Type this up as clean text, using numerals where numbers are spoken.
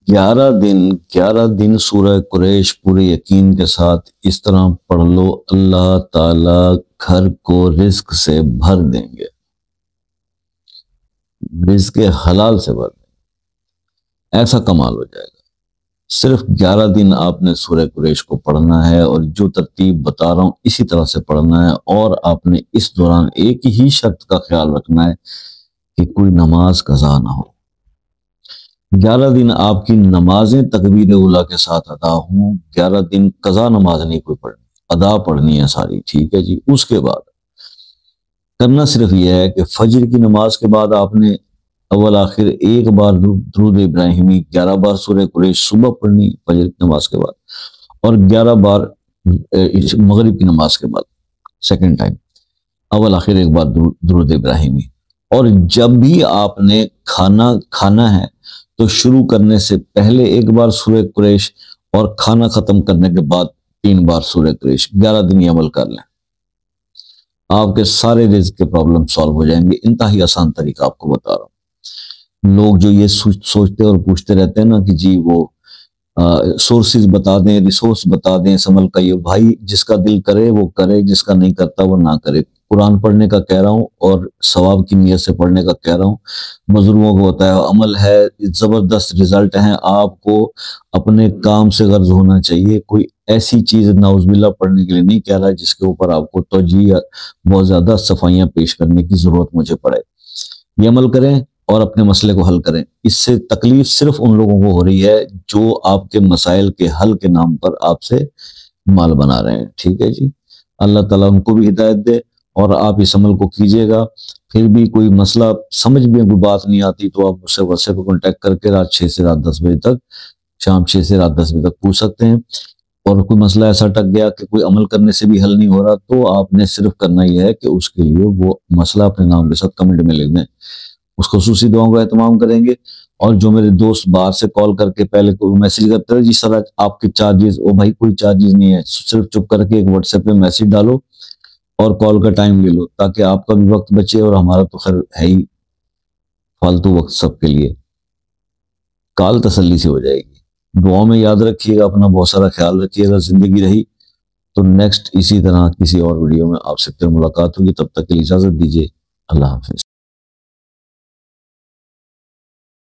11 دن سورہ قریش پورے یقین کے ساتھ اس طرح پڑھ لو، اللہ تعالیٰ گھر کو رزق سے بھر دیں گے، رزق حلال سے بھر دیں گے، ایسا کمال ہو جائے گا۔ صرف 11 دن آپ نے سورہ قریش کو پڑھنا ہے، اور جو ترتیب بتا رہا ہوں اسی طرح سے پڑھنا ہے، اور آپ نے اس دوران ایک ہی شرط کا خیال رکھنا ہے کہ کوئی نماز قضا نہ ہو۔ 11 دن آپ کی نمازیں تکبیر اولیٰ کے ساتھ ادا ہوں، 11 دن قضا نماز نہیں کوئی پڑھنی، ادا پڑھنی ہے ساری، ٹھیک ہے جی۔ اس کے بعد کرنا صرف یہ ہے کہ فجر کی نماز کے بعد آپ نے اول آخر ایک بار درود ابراہیمی، 11 بار سورہ قریش صبح پڑھنی فجر کی نماز کے بعد، اور 11 بار مغرب کی نماز کے بعد سیکنڈ ٹائم اول آخر ایک بار درود ابراہیمی۔ اور جب بھی آپ نے کھانا ہے تو شروع کرنے سے پہلے ایک بار سورہ قریش، اور کھانا ختم کرنے کے بعد 3 بار سورہ قریش۔ 11 دن یہ عمل کر لیں، آپ کے سارے رزق کے پرابلم سالو ہو جائیں گے۔ انتہائی آسان طریقہ آپ کو بتا رہا ہوں۔ لوگ جو یہ سوچتے اور پوچھتے رہتے ہیں نا کہ جی وہ سورسز بتا دیں، ریسورس بتا دیں اس عمل کا، یہ بھائی جس کا دل کرے وہ کرے، جس کا نہیں کرتا وہ نہ کرے۔ قرآن پڑھنے کا کہہ رہا ہوں اور ثواب کی نیت سے پڑھنے کا کہہ رہا ہوں، بزرگوں کو بتایا عمل ہے، زبردست رزلٹ ہیں، آپ کو اپنے کام سے غرض ہونا چاہیے۔ کوئی ایسی چیز نعوذ باللہ پڑھنے کے لیے نہیں کہہ رہا جس کے اوپر آپ کو توجیہ بہت زیادہ صفائیاں پیش کرنے کی ضرورت مجھے پڑے۔ یہ عمل کریں اور اپنے مسئلے کو حل کریں۔ اس سے تکلیف صرف ان لوگوں کو ہو رہی ہے جو آپ کے مسائل کے حل کے نام پر آپ سے مال بنا رہے ہیں، ٹھیک ہے جی۔ اللہ تعالیٰ ان کو بھی ہدایت دے، اور آپ اس عمل کو کیجئے گا۔ پھر بھی کوئی مسئلہ سمجھ میں کوئی بات نہیں آتی تو آپ مجھ سے واٹس ایپ پہ کانٹیکٹ کر کے رات 6 سے رات 10 بجے تک، شام 6 سے رات 10 بجے تک پوچھ سکتے ہیں۔ اور کوئی مسئلہ ایسا ٹک گیا کہ کوئی عمل کرنے سے بھی حل نہیں ہو رہا، تو آپ نے صرف کرنا یہ ہے کہ اس کے لیے وہ مسئلہ اپنے نام کے ساتھ کمنٹ میں لکھ دیں، اس خصوصی دعاؤں کا اہتمام کریں گے۔ اور جو میرے دوست باہر سے کال کر کے پہلے کوئی میسج کرتے ہیں جی سر آپ کے چارجز، او بھائی کوئی چارجز نہیں ہے، صرف چپ کر کے ایک واٹس ایپ پہ میسج ڈالو اور کال کا ٹائم لے لو، تاکہ آپ کا بھی وقت بچے اور ہمارا تو خیر ہے ہی فالتو وقت سب کے لیے۔ کال تسلی سے ہو جائے گی۔ دعاؤں میں یاد رکھیے گا، اپنا بہت سارا خیال رکھیے گا۔ زندگی رہی تو نیکسٹ اسی طرح کسی اور ویڈیو میں آپ سے پھر ملاقات ہوگی، تب تک کے لیے اجازت دیجیے، اللہ حافظ۔